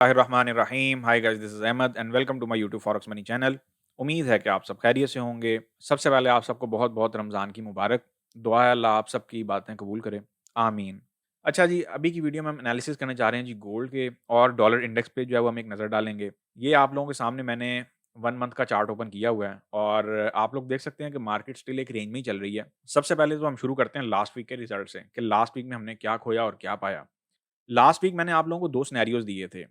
Bismillahirrahmanirrahim. Hi guys, this is Ahmed and welcome to my YouTube Forex Money channel. उम्मीद है कि आप सब खैरियत से होंगे। सबसे पहले आप सबको बहुत-बहुत रमज़ान की मुबारक। दुआ है अल्लाह आप सबकी बातें कबूल करे। आमीन। अच्छा जी, अभी की वीडियो में हम एनालिसिस करने जा रहे हैं जी गोल्ड के और डॉलर इंडेक्स पे जो है वो हम एक नज़र डालेंगे। ये आप लोगों के सामने मैंने 1 मंथ का चार्ट ओपन किया हुआ है और आप लोग देख सकते हैं कि मार्केट स्टिल एक रेंज में ही चल रही है। सबसे पहले तो हम शुरू करते हैं लास्ट वीक के रिजल्ट से कि लास्ट वीक में हमने क्या खोया और क्या पाया। लास्ट वीक मैंने आप लोगों को 2 सिनेरियोज़ दिए थे।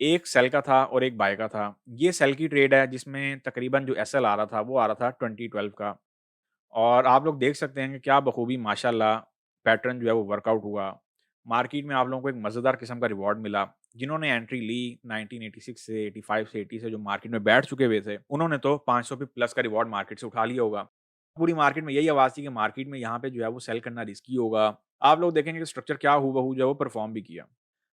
एक सेल का था और एक बाय का था। ये सेल की ट्रेड है जिसमें तकरीबन जो एसएल आ रहा था वो आ रहा था 2012 का और आप लोग देख सकते हैं कि क्या बखूबी माशाल्लाह पैटर्न जो है वो वर्कआउट हुआ। मार्केट में आप लोगों को एक मज़ेदार किस्म का रिवॉर्ड मिला। जिन्होंने एंट्री ली 1986 से 85 से 80 से जो मार्केट में बैठ चुके हुए थे, उन्होंने तो 500 पे प्लस का रिवॉर्ड मार्केट से उठा लिया होगा। पूरी मार्केट में यही आवाज़ थी कि मार्केट में यहाँ पे जो है वो सेल करना रिस्की होगा। आप लोग देखेंगे कि स्ट्रक्चर क्या हूबहू जो है वो परफ़ॉर्म भी किया।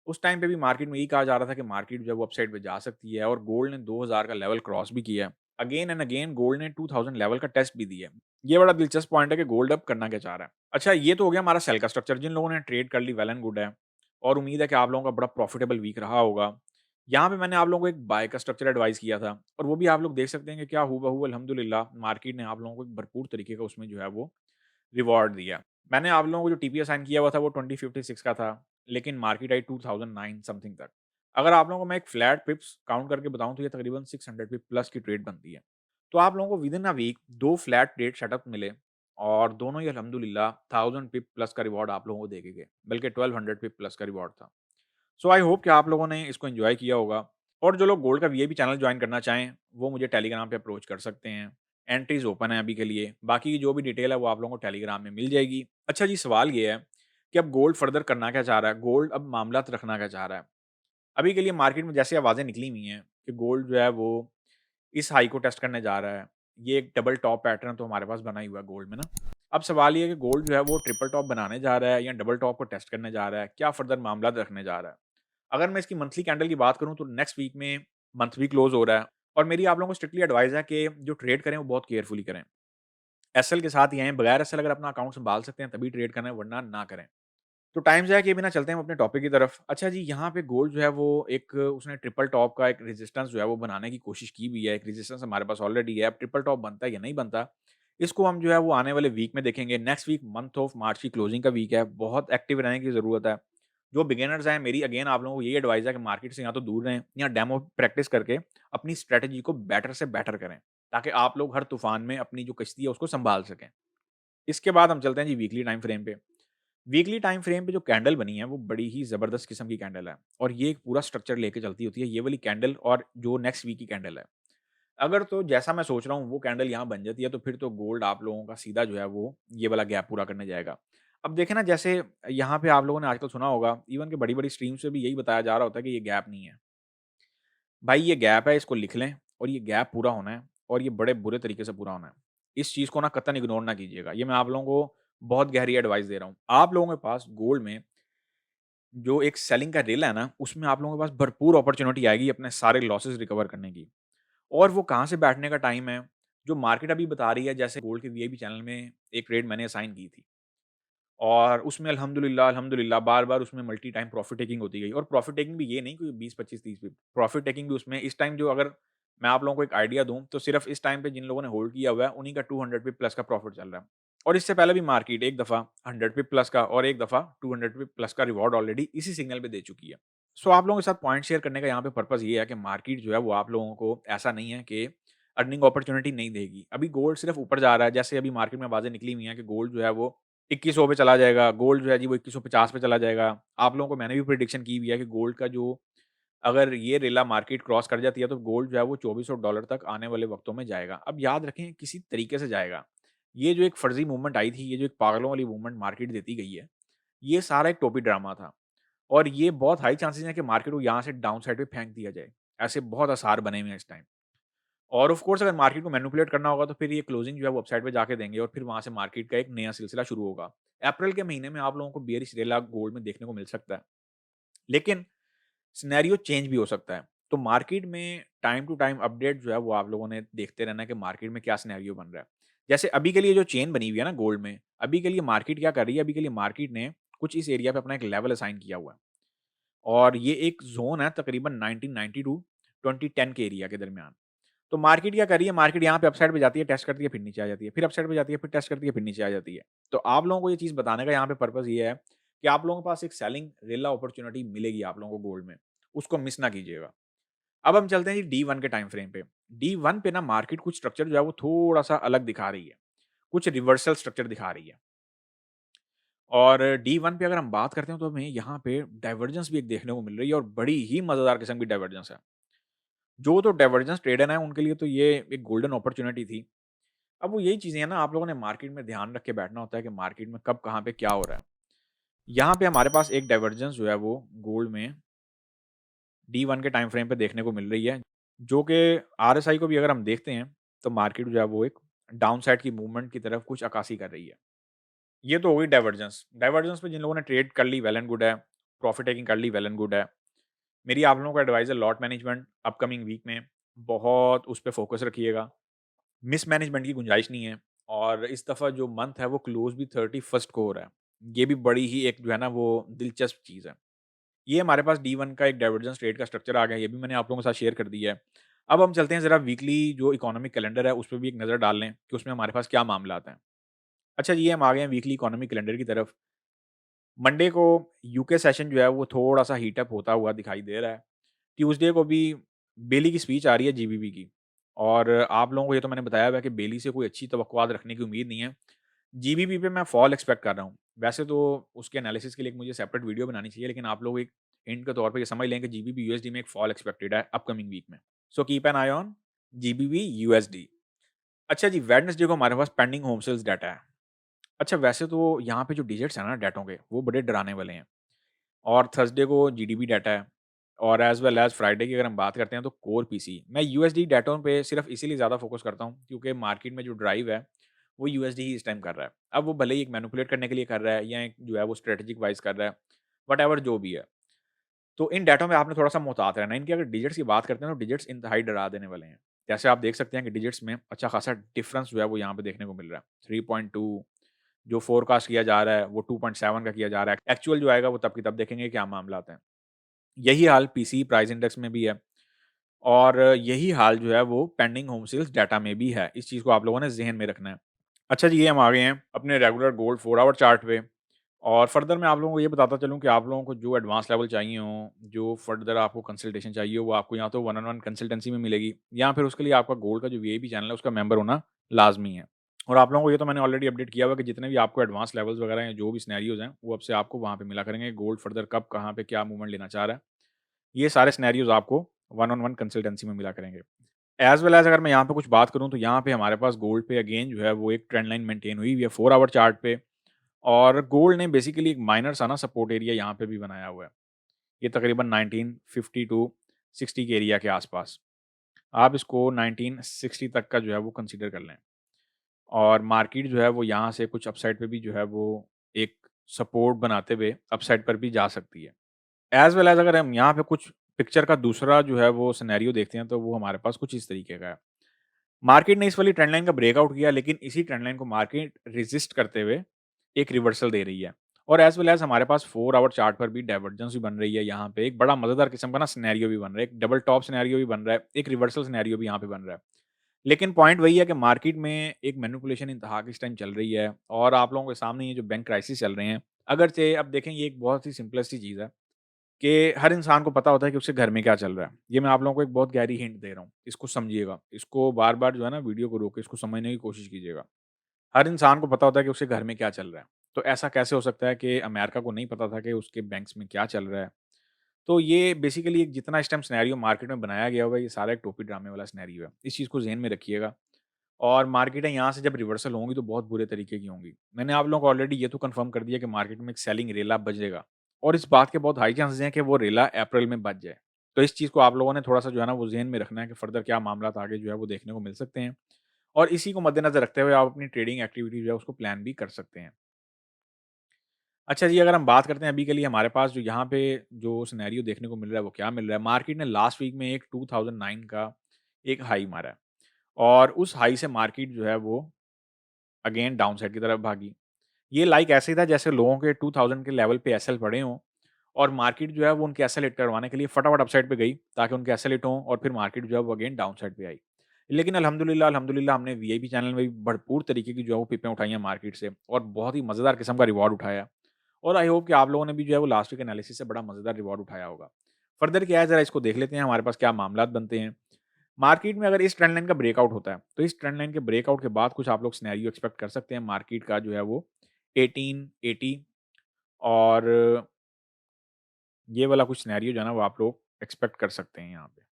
उस टाइम पे भी मार्केट में यही कहा जा रहा था कि मार्केट जो है वो अपसाइड पे जा सकती है और गोल्ड ने 2000 का लेवल क्रॉस भी किया है। अगेन एंड अगेन गोल्ड ने 2000 लेवल का टेस्ट भी दिया है। ये बड़ा दिलचस्प पॉइंट है कि गोल्ड अब करना क्या चाह रहा है। अच्छा, ये तो हो गया हमारा सेल का स्ट्रक्चर। जिन लोगों ने ट्रेड कर ली वेल एंड गुड है और उम्मीद है कि आप लोगों का बड़ा प्रॉफिटेबल वीक रहा होगा। यहाँ पे मैंने आप लोगों को एक बाय का स्ट्रक्चर एडवाइस किया था और वो भी आप लोग देख सकते हैं कि क्या हूबहू अल्हम्दुलिल्लाह मार्केट ने आप लोगों को एक भरपूर तरीके का उसमें जो है वो रिवॉर्ड दिया। मैंने आप लोगों को जो टीपी असाइन किया हुआ था वो 2056 का था, लेकिन मार्केट आई 2009 समथिंग तक। अगर आप लोगों को मैं एक फ्लैट पिप्स काउंट करके बताऊँ तो ये तकरीबन 600 पिप प्लस की ट्रेड बनती है। तो आप लोगों को within a week 2 flat trade setup मिले और दोनों ही अल्हम्दुलिल्लाह 1000 पिप प्लस का रिवॉर्ड आप लोगों को दे के गए, बल्कि 1200 पिप प्लस का रिवॉर्ड था। सो आई होप कि आप लोगों ने इसको एन्जॉय किया होगा और जो लोग गोल्ड का वीआईपी चैनल जॉइन करना चाहें, वो मुझे टेलीग्राम पे अप्रोच कर सकते हैं। एंट्रीज़ ओपन है अभी के लिए, बाकी की जो भी डिटेल है वो आप लोगों को टेलीग्राम में मिल जाएगी। अच्छा जी, सवाल ये है कि अब गोल्ड फर्दर करना क्या चाह रहा है? गोल्ड अब मामलात रखना क्या चाह रहा है? अभी के लिए मार्केट में जैसे आवाज़ें निकली हुई हैं कि गोल्ड जो है वो इस हाई को टेस्ट करने जा रहा है। ये एक डबल टॉप पैटर्न तो हमारे पास बना ही हुआ है गोल्ड में ना। अब सवाल ये है कि गोल्ड जो है वो ट्रिपल टॉप बनाने जा रहा है या डबल टॉप को टेस्ट करने जा रहा है? क्या फर्दर मामला रखने जा रहा है? अगर मैं इसकी मंथली कैंडल की बात करूँ तो नेक्स्ट वीक में मंथ भी क्लोज़ हो रहा है और मेरी आप लोगों को स्ट्रिक्टली एडवाइस है कि जो ट्रेड करें वो बहुत केयरफुली करें। एसएल के साथ ही आएँ, बगैर एसएल अगर अपना अकाउंट सँभाल सकते हैं तभी ट्रेड करें वरना ना करें। तो टाइम ज़ाया किए बिना चलते हैं हम अपने टॉपिक की तरफ। अच्छा जी, यहाँ पे गोल्ड जो है वो एक उसने ट्रिपल टॉप का एक रेजिस्टेंस जो है वो बनाने की कोशिश की भी है। एक रेजिस्टेंस हमारे पास ऑलरेडी है। अब ट्रिपल टॉप बनता है या नहीं बनता, इसको हम जो है वो आने वाले वीक में देखेंगे। Next week month of March की क्लोजिंग का वीक है। बहुत एक्टिव रहने की ज़रूरत है। जो बिगिनर्स हैं, मेरी अगेन आप लोगों को यही एडवाइस है कि मार्केट से या तो दूर रहें या डेमो प्रैक्टिस करके अपनी स्ट्रैटेजी को बेटर से बेटर करें, ताकि आप लोग हर तूफान में अपनी जो कश्ती है उसको सँभाल सकें। इसके बाद हम चलते हैं जी वीकली टाइम फ्रेम पे। वीकली टाइम फ्रेम पे जो कैंडल बनी है वो बड़ी ही ज़बरदस्त किस्म की कैंडल है और ये एक पूरा स्ट्रक्चर लेके चलती होती है, ये वाली कैंडल और जो नेक्स्ट वीक की कैंडल है। अगर तो जैसा मैं सोच रहा हूँ वो कैंडल यहाँ बन जाती है तो फिर तो गोल्ड आप लोगों का सीधा जो है वो ये वाला गैप पूरा करने जाएगा। अब देखें ना, जैसे यहाँ पे आप लोगों ने आजकल सुना होगा इवन कि बड़ी-बड़ी स्ट्रीम से भी यही बताया जा रहा होता है कि ये गैप नहीं है। भाई ये गैप है, इसको लिख लें और ये गैप पूरा होना है और ये बड़े बुरे तरीके से पूरा होना है। इस चीज़ को ना कतई इग्नोर ना कीजिएगा। ये मैं आप लोगों को बहुत गहरी एडवाइस दे रहा हूँ। आप लोगों के पास गोल्ड में जो एक सेलिंग का रेल है ना, उसमें आप लोगों के पास भरपूर अपॉर्च्युनिटी आएगी अपने सारे लॉसेस रिकवर करने की। और वो कहाँ से बैठने का टाइम है, जो मार्केट अभी बता रही है। जैसे गोल्ड के वीआईपी चैनल में एक ट्रेड मैंने असाइन की थी और उसमें अल्हम्दुलिल्लाह बार-बार उसमें मल्टी टाइम प्रॉफिट टेकिंग होती गई और प्रॉफिट टेकिंग भी ये नहीं कोई 20, 25, 30 पिप, प्रॉफिट टेकिंग भी उसमें इस टाइम जो अगर मैं आप लोगों को एक आइडिया दूँ, तो सिर्फ़ इस टाइम पे जिन लोगों ने होल्ड किया हुआ है, उन्हीं का 200 पिप प्लस का प्रॉफिट चल रहा है। और इससे पहले भी मार्केट एक दफ़ा 100 पिप प्लस का और एक दफ़ा 200 पिप प्लस का रिवॉर्ड ऑलरेडी इसी सिग्नल पे दे चुकी है। सो आप लोगों के साथ पॉइंट शेयर करने का यहाँ पे पर्पज़ ये है कि मार्केट जो है वो आप लोगों को ऐसा नहीं है कि अर्निंग अपॉर्च्युनिटी नहीं देगी। अभी गोल्ड सिर्फ़ ऊपर जा रहा है, जैसे अभी मार्केट में आवाज़ें निकली हुई हैं कि गोल्ड जो है वो 2100 पे चला जाएगा, गोल्ड जो है जी वो 2150 पे चला जाएगा। आप लोगों को मैंने भी प्रेडिक्शन की हुई है कि गोल्ड का जो अगर ये रेला मार्केट क्रॉस कर जाती है तो गोल्ड जो है वो $2400 तक आने वाले वक़्तों में जाएगा। अब याद रखें किसी तरीके से जाएगा। ये जो एक फर्ज़ी मूवमेंट आई थी, ये जो एक पागलों वाली मूवमेंट मार्केट देती गई है, ये सारा एक टोपी ड्रामा था और ये बहुत हाई चांसेज़ हैं कि मार्केट को यहाँ से डाउन साइड पे फेंक दिया जाए। ऐसे बहुत आसार बने हुए हैं इस टाइम। और ऑफ कोर्स अगर मार्केट को मैनिपुलेट करना होगा तो फिर ये क्लोजिंग जो है वो अपसाइड पे जाके देंगे और फिर वहाँ से मार्केट का एक नया सिलसिला शुरू होगा। अप्रैल के महीने में आप लोगों को बेयरिश रेला गोल्ड में देखने को मिल सकता है। लेकिन सिनेरियो चेंज भी हो सकता है। तो मार्केट में टाइम टू टाइम अपडेट जो है वो आप लोगों ने देखते रहना है कि मार्केट में क्या सिनेरियो बन रहा है। जैसे अभी के लिए जो चेन बनी हुई है ना गोल्ड में, अभी के लिए मार्केट क्या कर रही है, अभी के लिए मार्केट ने कुछ इस एरिया पे अपना एक लेवल असाइन किया हुआ है। और ये एक ज़ोन है तकरीबन 1990 टू 2010 के एरिया के दरमियान। तो मार्केट क्या कर रही है, मार्केट यहाँ पे अपसाइड पे जाती है, टेस्ट करती है, फिर नीचे आ जाती है, फिर अपसाइड पे जाती है, फिर टेस्ट करती है, फिर नीचे आ जाती है। तो आप लोगों को ये चीज़ बताने का यहाँ पे पर्पज़ ये है कि आप लोगों के पास एक सेलिंग रेला अपॉर्च्युनिटी मिलेगी आप लोगों को गोल्ड में, उसको मिस ना कीजिएगा। अब हम चलते हैं जी D1 के टाइम फ्रेम पे। D1 पे ना मार्केट कुछ स्ट्रक्चर जो है वो थोड़ा-सा अलग दिखा रही है, कुछ रिवर्सल स्ट्रक्चर दिखा रही है। और D1 पे अगर हम बात करते हैं तो हमें यहाँ पे डाइवर्जेंस भी एक देखने को मिल रही है और बड़ी ही मज़ेदार किस्म की डाइवर्जेंस है। जो तो डाइवर्जेंस ट्रेडर हैं उनके लिए तो ये एक गोल्डन अपॉर्च्युनिटी थी। अब वो यही चीज़ें हैं ना, आप लोगों ने मार्केट में ध्यान रख के बैठना होता है कि मार्केट में कब कहाँ पे क्या हो रहा है। यहाँ पे हमारे पास एक डाइवर्जेंस जो है वो गोल्ड में D1 के टाइम फ्रेम पे देखने को मिल रही है, जो कि RSI को भी अगर हम देखते हैं तो मार्केट जो है वो एक डाउन साइड की मूवमेंट की तरफ कुछ अक्कासी कर रही है। ये तो हो गई डाइवर्जेंस। डाइवर्जेंस पे जिन लोगों ने ट्रेड कर ली वेल एंड गुड है, प्रॉफिट टेकिंग कर ली वेल एंड गुड है। मेरी आप लोगों को एडवाइस है लॉट मैनेजमेंट अपकमिंग वीक में बहुत उस पे फोकस रखिएगा। मिसमैनेजमेंट की गुंजाइश नहीं है और इस दफ़ा जो मंथ है वो क्लोज़ भी 31st को हो रहा है। ये भी बड़ी ही एक जो है ना वो दिलचस्प चीज़ है। ये हमारे पास D1 का एक डाइवर्जेंस ट्रेड का स्ट्रक्चर आ गया, ये भी मैंने आप लोगों के साथ शेयर कर दिया है। अब हम चलते हैं ज़रा वीकली जो इकोनॉमिक कैलेंडर है उस पे भी एक नज़र डाल लें कि उसमें हमारे पास क्या मामला आता है। अच्छा जी, ये हम आ गए हैं वीकली इकोनॉमिक कैलेंडर की तरफ। मंडे को यूके सेशन जो है वो थोड़ा-सा हीट अप होता हुआ दिखाई दे रहा है। ट्यूसडे को भी बेली की स्पीच आ रही है जीबीपी की और आप लोगों को ये तो मैंने बताया हुआ है कि बेली से कोई अच्छी तवक्कुआत रखने की उम्मीद नहीं है। जीबीपी पे मैं फॉल एक्सपेक्ट कर रहा हूँ। वैसे तो उसके एनालिसिस के लिए एक मुझे सेपरेट वीडियो बनानी चाहिए, लेकिन आप लोग एक हिंट के तौर पे ये समझ लें कि जीबीपी यूएसडी में एक फॉल एक्सपेक्टेड है अपकमिंग वीक में। So keep an I on GBP USD. अच्छा जी, वेडनेसडे को हमारे पास पेंडिंग होम सेल्स डाटा है। अच्छा वैसे तो यहाँ पे जो डिजिट्स हैं ना डाटों के, वो बड़े डराने वाले हैं। और थर्सडे को जीडीपी डाटा है और एज़ वेल एज़ फ्राइडे की अगर हम बात करते हैं तो कोर पीसी। मैं यूएसडी डाटों पे सिर्फ़ इसीलिए ज़्यादा फ़ोकस करता हूँ क्योंकि मार्केट में जो ड्राइव है, वो यूएसडी ही इस टाइम कर रहा है। अब वो भले ही एक मैनिपुलेट करने के लिए कर रहा है या एक जो है वो स्ट्रैटेजिक वाइज़ कर रहा है, व्हाटएवर जो भी है। तो इन डाटों में आपने थोड़ा-सा मोहतात रहना है। इनकी अगर डिजिट्स की बात करते हैं तो डिजिट्स इंतहाई डरा देने वाले हैं। जैसे आप देख सकते हैं कि डिजिट्स में अच्छा खासा डिफ़रेंस जो है वो यहाँ पे देखने को मिल रहा है। 3.2 जो फ़ोरकास्ट किया जा रहा है वो 2.7 का किया जा रहा है। एक्चुअल जो आएगा वो तब की तब देखेंगे क्या मामला आता है। यही हाल पीसी प्राइस इंडेक्स में भी है और यही हाल जो है वो पेंडिंग होम सेल्स डाटा में भी है। इस चीज़ को आप लोगों ने ज़हन में रखना है। अच्छा जी, ये हम आ गए हैं अपने रेगुलर गोल्ड 4 आवर चार्ट पे और फर्दर मैं आप लोगों को ये बताता चलूँ कि आप लोगों को जो एडवांस लेवल चाहिए हों, जो फर्दर आपको कंसल्टेशन चाहिए हो, वो आपको या तो वन ऑन वन कंसल्टेंसी में मिलेगी या फिर उसके लिए आपका गोल्ड का जो वीआईपी चैनल है उसका मेंबर होना लाज़मी है। और आप लोगों को ये तो मैंने ऑलरेडी अपडेट किया हुआ है कि जितने भी आपको एडवांस लेवल्स वगैरह हैं, जो भी सिनेरियोज़ हैं, वो अब से आपको वहाँ पे मिला करेंगे। गोल्ड फर्दर कब, कहाँ पे, क्या मूवमेंट लेना चाह रहा है, ये सारे सिनेरियोज़ आपको वन ऑन वन कंसल्टेंसी में मिला करेंगे। एज़ वेल एज़ अगर मैं यहाँ पे कुछ बात करूँ तो यहाँ पे हमारे पास गोल्ड पे अगेन जो है वो एक ट्रेंड लाइन मेंटेन हुई हुई है 4 आवर चार्ट पे और गोल्ड ने बेसिकली एक माइनर सा ना सपोर्ट एरिया यहाँ पे भी बनाया हुआ है। ये तकरीबन 1950 टू 60 के एरिया के आसपास। आप इसको 1960 तक का जो है वो कंसीडर कर लें और मार्केट जो है वो यहाँ से कुछ अपसाइड पे भी जो है वो एक सपोर्ट बनाते हुए अपसाइड पर भी जा सकती है। एज़ वेल एज़ अगर हम यहाँ पे कुछ पिक्चर का दूसरा जो है वो सिनेरियो देखते हैं तो वो हमारे पास कुछ इस तरीके का है। मार्केट ने इस वाली ट्रेंड लाइन का ब्रेकआउट किया लेकिन इसी ट्रेंड लाइन को मार्केट रेज़िस्ट करते हुए एक रिवर्सल दे रही है। और एज़ वेल एज़ हमारे पास 4 आवर चार्ट पर भी डाइवर्जेंस भी बन रही है यहाँ पे। एक बड़ा मज़ेदार किस्म का ना सिनेरियो भी बन रहा है। एक डबल टॉप सिनेरियो भी बन रहा है, एक रिवर्सल सिनेरियो भी यहाँ पे बन रहा है। लेकिन पॉइंट वही है कि मार्केट में एक मैनिपुलेशन इंतहा की इस टाइम चल रही है और आप लोगों के सामने ये जो बैंक क्राइसिस चल रहे हैं, अगरचे अब देखें ये एक बहुत ही सिंपलेस्ट सी चीज़ है कि हर इंसान को पता होता है कि उसके घर में क्या चल रहा है। ये मैं आप लोगों को एक बहुत गहरी हिंट दे रहा हूँ, इसको समझिएगा। इसको बार-बार जो है ना वीडियो को रोक के इसको समझने की कोशिश कीजिएगा। हर इंसान को पता होता है कि उसके घर में क्या चल रहा है। तो ऐसा कैसे हो सकता है कि अमेरिका को नहीं पता था कि उसके बैंक्स में क्या चल रहा है? तो ये बेसिकली एक जितना इस टाइम सिनेरियो मार्केट में बनाया गया हुआ है, ये सारा एक टोपी ड्रामे वाला सिनेरियो है। इस चीज़ को ज़हन में रखिएगा और मार्केटें यहाँ से जब रिवर्सल होंगी तो बहुत बुरे तरीके की होंगी। मैंने आप लोगों को ऑलरेडी ये तो कन्फर्म कर दिया कि मार्केट में एक सेलिंग रेला बजेगा और इस बात के बहुत हाई चांसेस हैं कि वो रेला अप्रैल में बज जाए। तो इस चीज़ को आप लोगों ने थोड़ा-सा जो है ना वो ज़हन में रखना है कि फर्दर क्या मामलात आगे जो है वो देखने को मिल सकते हैं और इसी को मद्देनज़र रखते हुए आप अपनी ट्रेडिंग एक्टिविटी जो है उसको प्लान भी कर सकते हैं। अच्छा जी, अगर हम बात करते हैं अभी के लिए हमारे पास जो यहाँ पे जो सिनेरियो देखने को मिल रहा है वो क्या मिल रहा है? मार्केट ने लास्ट वीक में एक 2009 का एक हाई मारा है और उस हाई से मार्केट जो है वो अगेन डाउन साइड की तरफ भागी। ये लाइक ऐसे ही था जैसे लोगों के 2000 के लेवल पे एसएल पड़े हों और मार्केट जो है वो उनके एसएल हिट करवाने के लिए फटाफट अपसाइड पे गई ताकि उनके एसएल हिट हों और फिर मार्केट जो है वो अगेन डाउन साइड पे आई। लेकिन अल्हम्दुलिल्लाह अल्हम्दुलिल्लाह हमने वीआईपी चैनल में भी भरपूर तरीके की जो है वो पिपें उठाई हैं मार्केट से और बहुत ही मज़ेदार किस्म का रिवॉर्ड उठाया। और आई होप कि आप लोगों ने भी जो है वो लास्ट वीक एनालिसिस से बड़ा मज़ेदार रिवॉर्ड उठाया होगा। फर्दर क्या है ज़रा इसको देख लेते हैं हमारे पास क्या मामलात बनते हैं। मार्केट में अगर इस ट्रेंड लाइन का ब्रेकआउट होता है, तो इस ट्रेंड लाइन के ब्रेकआउट के बाद कुछ आप लोग सिनेरियो एक्सपेक्ट कर सकते हैं मार्केट का जो है वो 1880 और ये वाला कुछ सिनेरियो जो है ना वो आप लोग एक्सपेक्ट कर सकते हैं यहाँ पे।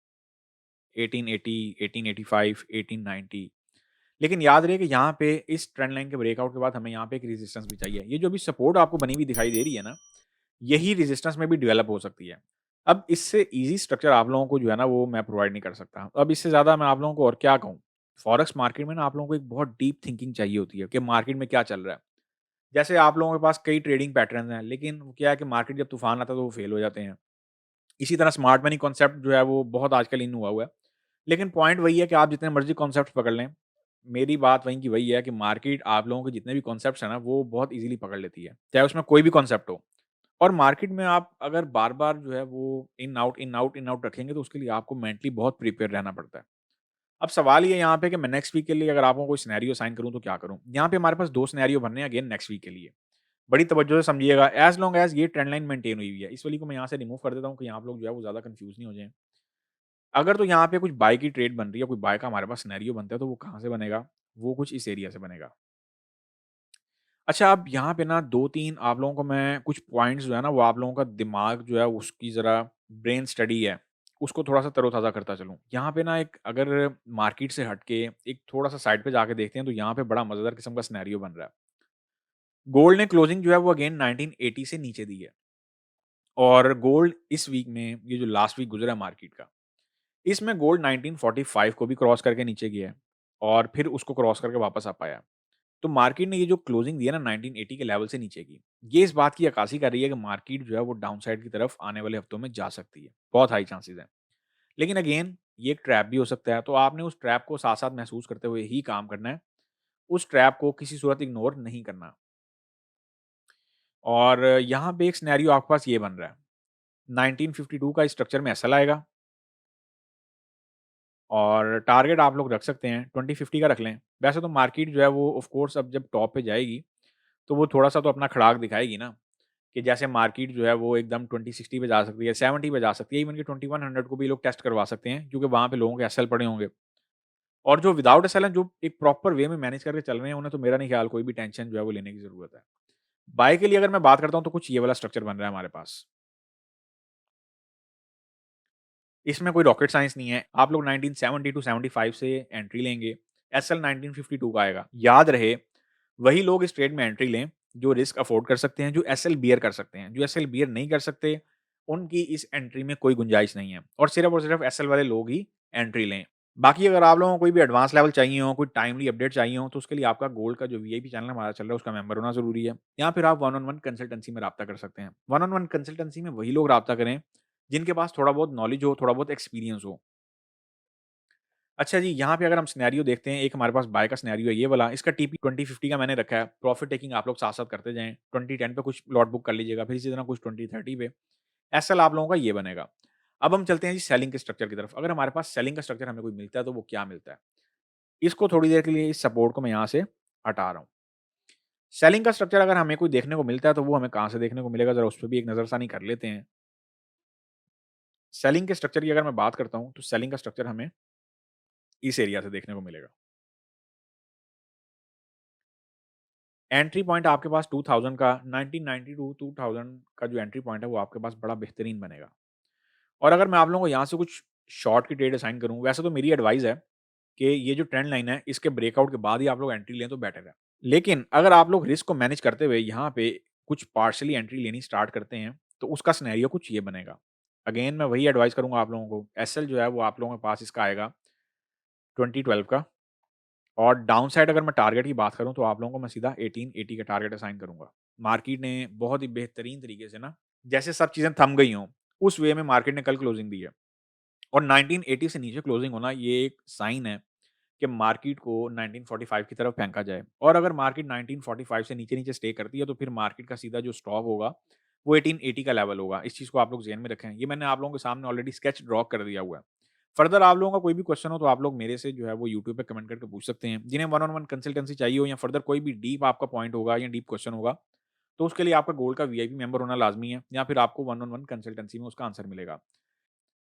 1880, 1885, 1890 लेकिन याद रहे कि यहाँ पे इस ट्रेंड लाइन के ब्रेकआउट के बाद हमें यहाँ पे एक रेजिस्टेंस भी चाहिए। ये जो अभी सपोर्ट आपको बनी हुई दिखाई दे रही है ना, यही रेजिस्टेंस में भी डेवलप हो सकती है। अब इससे ईज़ी स्ट्रक्चर आप लोगों को जो है ना वो मैं प्रोवाइड नहीं कर सकता। अब इससे ज़्यादा मैं आप लोगों को और क्या कहूँ? फॉरेक्स मार्केट में ना आप लोगों को एक बहुत डीप थिंकिंग चाहिए होती है कि मार्केट में क्या चल रहा है। जैसे आप लोगों के पास कई ट्रेडिंग पैटर्न्स हैं, लेकिन वो क्या है कि मार्केट जब तूफ़ान आता है तो वो फेल हो जाते हैं। इसी तरह स्मार्ट मनी कॉन्सेप्ट जो है वो बहुत आजकल इन हुआ हुआ है। लेकिन पॉइंट वही है कि आप जितने मर्ज़ी कॉन्सेप्ट्स पकड़ लें, मेरी बात वहीं की वही है कि मार्केट आप लोगों के जितने भी कॉन्सेप्ट्स हैं ना, वो बहुत ईज़िली पकड़ लेती है, चाहे उसमें कोई भी कॉन्सेप्ट हो। और मार्केट में आप अगर बार-बार जो है वो in out, in out, in out रखेंगे तो उसके लिए आपको मेंटली बहुत प्रिपेयर रहना पड़ता है। अब सवाल ये यहाँ पे कि मैं नेक्स्ट वीक के लिए अगर आपको कोई सिनेरियो असाइन करूँ तो क्या करूँ? यहाँ पे हमारे पास 2 सिनेरियो बनने हैं अगेन नेक्स्ट वीक के लिए। बड़ी तवज्जो से समझिएगा एज़ लॉन्ग एज़ ये ट्रेंड लाइन मेंटेन हुई हुई है। इस वाली को मैं यहाँ से रिमूव कर देता हूँ कि आप लोग जो है वो ज़्यादा कन्फ्यूज़ नहीं हो जाएँ। अगर तो यहाँ पे कुछ बाय की ट्रेड बन रही है, कोई बाय का हमारे पास सिनेरियो बनता है तो वो कहाँ से बनेगा? वो कुछ इस एरिया से बनेगा। अच्छा, अब यहाँ पे ना 2-3 आप लोगों को मैं कुछ पॉइंट्स जो है ना, वो आप लोगों का दिमाग जो है उसकी ज़रा ब्रेन स्टडी है, उसको थोड़ा-सा तरोताज़ा करता चलूँ। यहाँ पे ना एक अगर मार्केट से हट के एक थोड़ा-सा साइड पे जाके देखते हैं तो यहाँ पे बड़ा मज़ेदार किस्म का सिनेरियो बन रहा है। गोल्ड ने क्लोजिंग जो है वो अगेन 1980 से नीचे दी है और गोल्ड इस वीक में ये जो लास्ट वीक गुज़रा है मार्केट का, इसमें गोल्ड 1945 को भी क्रॉस करके नीचे गया है और फिर उसको क्रॉस करके वापस आ पाया। तो मार्केट ने ये जो क्लोजिंग दी है ना 1980 के लेवल से नीचे की, ये इस बात की अक्कासी कर रही है कि मार्केट जो है वो डाउन साइड की तरफ आने वाले हफ्तों में जा सकती है। बहुत हाई चांसेस हैं। लेकिन अगेन ये एक ट्रैप भी हो सकता है, तो आपने उस ट्रैप को साथ-साथ महसूस करते हुए ही काम करना है। उस ट्रैप को किसी सूरत इग्नोर नहीं करना। और यहाँ पे एक सिनेरियो आपके पास ये बन रहा है, 1952 का स्ट्रक्चर में एसएल आएगा और टारगेट आप लोग रख सकते हैं 2050 का रख लें। वैसे तो मार्केट जो है वो ऑफ कोर्स अब जब टॉप पे जाएगी, तो वो थोड़ा-सा तो अपना खड़ाक दिखाएगी ना। कि जैसे मार्केट जो है वो एकदम 2060 पे जा सकती है, 70 पे जा सकती है, इवन कि 2100 को भी लोग टेस्ट करवा सकते हैं क्योंकि वहाँ पे लोगों के एसएल पड़े होंगे। और जो विदाउट एसएल हैं, जो एक प्रॉपर वे में मैनेज करके चल रहे हैं, उन्हें तो मेरा नहीं ख्याल कोई भी टेंशन जो है वो लेने की ज़रूरत है। बाय के लिए अगर मैं बात करता हूँ तो कुछ ये वाला स्ट्रक्चर बन रहा है हमारे पास। इसमें कोई रॉकेट साइंस नहीं है। आप लोग 1970 टू 75 से एंट्री लेंगे, एसएल 1952 का आएगा। याद रहे, वही लोग इस ट्रेड में एंट्री लें, जो रिस्क अफ़ोर्ड कर सकते हैं, जो एसएल बियर कर सकते हैं। जो एसएल बियर नहीं कर सकते, उनकी इस एंट्री में कोई गुंजाइश नहीं है और सिर्फ़ एसएल वाले लोग ही एंट्री लें। बाकी अगर आप लोगों को कोई भी एडवांस लेवल चाहिए हो, कोई टाइमली अपडेट चाहिए हो, तो उसके लिए आपका गोल्ड का जो वीआईपी चैनल हमारा चल रहा है, उसका मेंबर होना ज़रूरी है। या फिर आप वन ऑन वन कंसल्टेंसी में राब्ता कर सकते हैं। वन ऑन वन कंसल्टेंसी में वही लोग राब्ता करें, जिनके पास थोड़ा बहुत नॉलेज हो, थोड़ा बहुत एक्सपीरियंस हो। अच्छा जी, यहाँ पे अगर हम सिनेरियो देखते हैं, एक हमारे पास बाय का सिनेरियो है ये वाला, इसका टीपी 2050 का मैंने रखा है, प्रॉफिट टेकिंग आप लोग साथ-साथ करते जाएँ, 2010 पे कुछ लॉट बुक कर लीजिएगा, फिर इसी तरह कुछ 2030 पे, एसएल आप लोगों का ये बनेगा। अब हम चलते हैं जी सेलिंग के स्ट्रक्चर की तरफ, अगर हमारे पास सेलिंग का स्ट्रक्चर हमें कोई मिलता है, तो वो क्या मिलता है? इसको थोड़ी देर के लिए इस सपोर्ट को मैं यहाँ से हटा रहा हूँ। सेलिंग का स्ट्रक्चर अगर हमें कोई देखने को मिलता है, तो वो हमें कहाँ से देखने को मिलेगा, ज़रा उस पे भी एक नज़रसानी कर लेते हैं। सेलिंग के स्ट्रक्चर की अगर मैं बात करता हूँ, तो सेलिंग का स्ट्रक्चर हमें इस एरिया से देखने को मिलेगा। एंट्री पॉइंट आपके पास 2000 का 1990 टू 2000 का जो एंट्री पॉइंट है वो आपके पास बड़ा बेहतरीन बनेगा। और अगर मैं आप लोगों को यहाँ से कुछ शॉर्ट की ट्रेड असाइन करूँ, वैसे तो मेरी एडवाइस है कि ये जो ट्रेंड लाइन है इसके ब्रेकआउट के बाद ही आप लोग एंट्री लें तो बेटर है। लेकिन अगर आप लोग रिस्क को मैनेज करते हुए यहाँ पे कुछ पार्शियली एंट्री लेनी स्टार्ट करते हैं, तो उसका सिनेरियो कुछ ये बनेगा। अगेन मैं वही एडवाइस करूँगा आप लोगों को, एसएल जो है वो आप लोगों के पास इसका आएगा 2012 का। और डाउन साइड अगर मैं टारगेट की बात करूँ तो आप लोगों को मैं सीधा 1880 का टारगेट असाइन करूँगा। मार्केट ने बहुत ही बेहतरीन तरीके से ना, जैसे सब चीज़ें थम गई हों, उस वे में मार्केट ने कल क्लोजिंग दी है। और 1980 से नीचे क्लोजिंग होना ये एक साइन है कि मार्केट को 1945 की तरफ फेंका जाए। और अगर मार्केट 1945 से नीचे-नीचे स्टे करती है तो फिर मार्केट का सीधा जो स्टॉप होगा, वो 1880 का लेवल होगा। इस चीज़ को आप लोग ज़हन में रखें। ये मैंने आप लोगों के सामने ऑलरेडी स्केच ड्रॉ कर दिया हुआ है। फर्दर आप लोगों का कोई भी क्वेश्चन हो तो आप लोग मेरे से जो है वो यूट्यूब पे कमेंट करके पूछ सकते हैं। जिन्हें वन ऑन वन कंसल्टेंसी चाहिए हो या फर्दर कोई भी डीप आपका पॉइंट होगा या डीप क्वेश्चन होगा, तो उसके लिए आपका गोल्ड का वीआईपी मेंबर होना लाज़मी है या फिर आपको वन ऑन वन कंसल्टेंसी में उसका आंसर मिलेगा।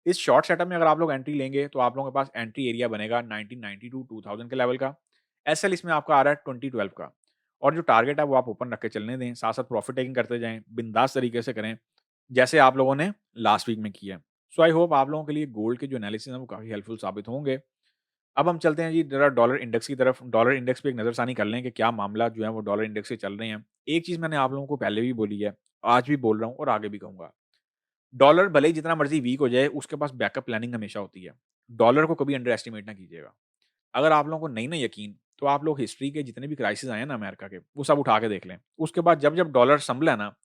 इस शॉर्ट सेटअप में अगर आप लोग एंट्री लेंगे तो आप लोगों के पास एंट्री एरिया बनेगा 1990 टू 2000 के लेवल का। एसएल इसमें आपका आ रहा है 2012 का। और जो टारगेट है वो आप ओपन रख के चलने दें, साथ-साथ प्रॉफिट टेकिंग करते जाएँ, बिंदास तरीके से करें, जैसे आप लोगों ने लास्ट वीक में किया है। सो आई होप आप लोगों के लिए गोल्ड के जो एनालिसिस हैं वो काफ़ी हेल्पफुल साबित होंगे। अब हम चलते हैं जी ज़रा डॉलर इंडेक्स की तरफ। डॉलर इंडेक्स पे एक नज़रसानी कर लें कि क्या मामला जो है वो डॉलर इंडेक्स से चल रहे हैं। एक चीज़ मैंने आप लोगों को पहले भी बोली है, आज भी बोल रहा हूँ और आगे भी कहूँगा। डॉलर भले ही जितना मर्ज़ी वीक हो जाए, उसके पास बैकअप प्लानिंग हमेशा होती है। डॉलर को कभी अंडर एस्टिमेट ना कीजिएगा। अगर आप लोगों को नहीं ना यकीन, तो आप लोग हिस्ट्री के जितने भी क्राइसिस आए हैं ना अमेरिका के, वो सब उठा के देख लें। उसके बाद जब-जब डॉलर सँभला ना,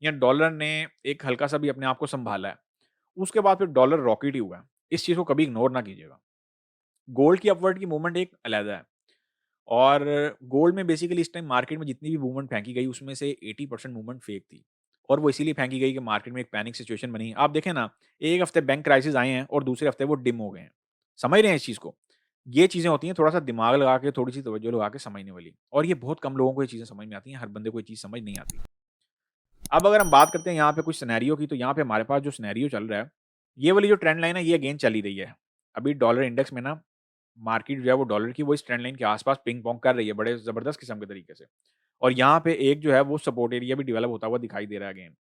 या डॉलर ने एक हल्का-सा भी अपने आप को सँभाला है, उसके बाद फिर डॉलर रॉकेट ही हुआ है। इस चीज़ को कभी इग्नोर ना कीजिएगा। गोल्ड की अपवर्ड की मूवमेंट एक अलहदा है। और गोल्ड में बेसिकली इस टाइम मार्केट में जितनी भी मूवमेंट फेंकी गई उसमें से 80% मूवमेंट फेक थी। और वो इसीलिए फेंकी गई कि मार्केट में एक पैनिक सिचुएशन बनी। आप देखें ना, एक हफ्ते बैंक क्राइसिस आए हैं और दूसरे हफ्ते वो डिम हो गए हैं। समझ रहे हैं इस चीज़ को? ये चीज़ें होती हैं थोड़ा-सा दिमाग लगा के, थोड़ी-सी तवज्जो लगा के समझने वाली। और ये बहुत कम लोगों को ये चीज़ें समझ में आती हैं, हर बंदे को ये चीज़ समझ नहीं आती। अब अगर हम बात करते हैं यहाँ पे कुछ सिनेरियो की, तो यहाँ पे हमारे पास जो सिनेरियो चल रहा है, ये वाली जो ट्रेंड लाइन है ये अगेन चल ही रही है। अभी डॉलर इंडेक्स में ना मार्केट जो है वो डॉलर की वो इस ट्रेंड लाइन के आस-पास पिंग-पोंग कर रही है बड़े ज़बरदस्त किस्म के तरीके से। और यहाँ पे एक जो है वो सपोर्ट एरिया भी डेवलप होता हुआ दिखाई दे रहा है अगेन।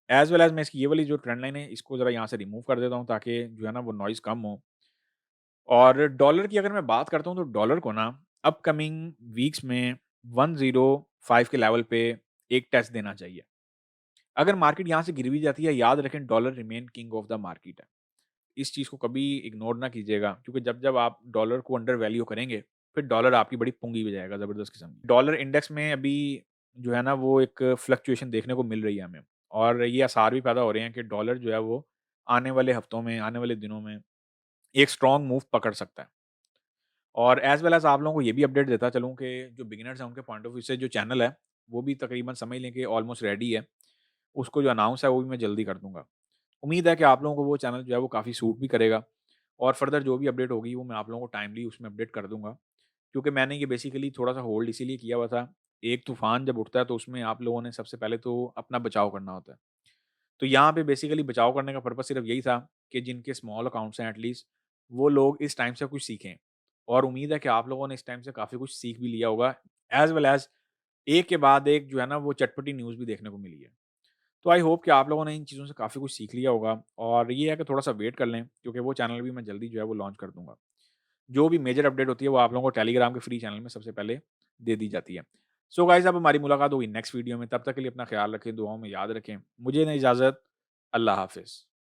एज़ वेल एज़ मैं इसकी ये वाली जो ट्रेंड लाइन है इसको ज़रा यहाँ से रिमूव कर देता हूँ ताकि जो है ना वो नॉइज़ कम हो। और डॉलर की अगर मैं बात करता हूँ तो डॉलर को ना अपकमिंग वीक्स में 105 के लेवल पे एक टेस्ट देना चाहिए। अगर मार्केट यहाँ से गिर भी जाती है, याद रखें dollar remain king of the market है। इस चीज़ को कभी इग्नोर ना कीजिएगा, क्योंकि जब-जब आप डॉलर को अंडर वैल्यू करेंगे, फिर डॉलर आपकी बड़ी पुंगी बजाएगा ज़बरदस्त किस्म की। डॉलर इंडेक्स में अभी जो है ना वो एक फ्लक्चुएशन देखने को मिल रही है हमें, और ये आसार भी पैदा हो रहे हैं कि डॉलर जो है वो आने वाले हफ्तों में, आने वाले दिनों में एक स्ट्रॉन्ग मूव पकड़ सकता है। और एज़ वेल एज़ आप लोगों को ये भी अपडेट देता चलूँ कि जो बिगिनर्स हैं उनके पॉइंट ऑफ व्यू से जो चैनल है, वो भी तकरीबन समझ लें कि ऑलमोस्ट रेडी है। उसको जो अनाउंस है वो भी मैं जल्दी कर दूँगा। उम्मीद है कि आप लोगों को वो चैनल जो है वो काफ़ी सूट भी करेगा। और फर्दर जो भी अपडेट होगी वो मैं आप लोगों को टाइमली उसमें अपडेट कर दूँगा। क्योंकि मैंने ये बेसिकली थोड़ा-सा होल्ड इसीलिए किया हुआ था। एक तूफ़ान जब उठता है तो उसमें आप लोगों ने सबसे पहले तो अपना बचाव करना होता है। तो यहाँ पे बेसिकली बचाव करने का पर्पज़ सिर्फ़ यही था कि जिनके स्मॉल अकाउंट्स हैं एटलीस्ट, वो लोग इस टाइम से कुछ सीखें। और उम्मीद है कि आप लोगों ने इस टाइम से काफ़ी कुछ सीख भी लिया होगा। एज़ वेल एज़ एक के बाद एक जो है ना वो चटपटी न्यूज़ भी देखने को मिली है। तो आई होप कि आप लोगों ने इन चीज़ों से काफ़ी कुछ सीख लिया होगा, और ये है कि थोड़ा-सा वेट कर लें, क्योंकि वो चैनल भी मैं जल्दी जो है वो लॉन्च कर दूँगा। जो भी मेजर अपडेट होती है वो आप लोगों को टेलीग्राम के फ्री चैनल में सबसे पहले दे दी जाती है। सो गाइज़ अब हमारी मुलाकात होगी नेक्स्ट वीडियो में, तब तक के लिए अपना ख़्याल रखें, दुआओं में याद रखें। मुझे दें इजाज़त, अल्लाह हाफ़िज़।